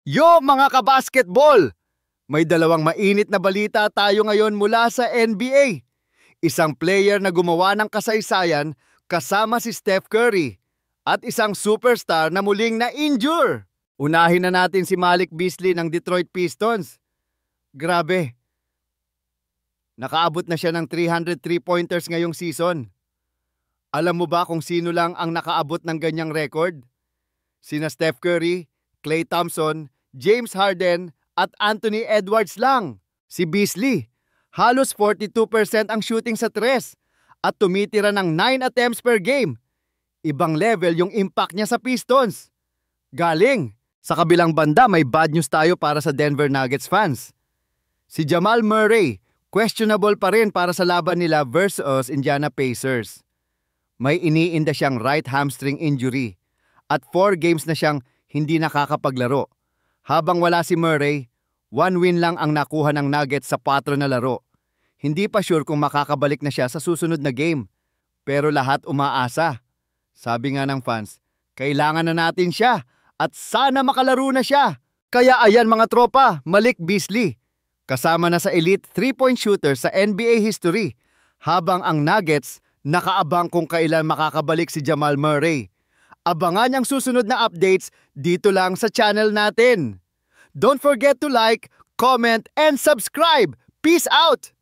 Yo mga kabasketball! May dalawang mainit na balita tayo ngayon mula sa NBA. Isang player na gumawa ng kasaysayan kasama si Steph Curry at isang superstar na muling na-injure. Unahin na natin si Malik Beasley ng Detroit Pistons. Grabe, nakaabot na siya ng 300 3-pointers ngayong season. Alam mo ba kung sino lang ang nakaabot ng ganyang record? Sina Steph Curry, Klay Thompson, James Harden at Anthony Edwards lang. Si Beasley, halos 42% ang shooting sa tres at tumitira ng 9 attempts per game. Ibang level yung impact niya sa Pistons. Galing! Sa kabilang banda may bad news tayo para sa Denver Nuggets fans. Si Jamal Murray, questionable pa rin para sa laban nila versus Indiana Pacers. May iniinda siyang right hamstring injury at 4 games na siyang hindi nakakapaglaro. Habang wala si Murray, 1 win lang ang nakuha ng Nuggets sa 4 na laro. Hindi pa sure kung makakabalik na siya sa susunod na game. Pero lahat umaasa. Sabi nga ng fans, kailangan na natin siya at sana makalaro na siya. Kaya ayan mga tropa, Malik Beasley. Kasama na sa elite 3-point shooter sa NBA history. Habang ang Nuggets nakaabang kung kailan makakabalik si Jamal Murray. Abangan ang susunod na updates dito lang sa channel natin. Don't forget to like, comment, and subscribe. Peace out!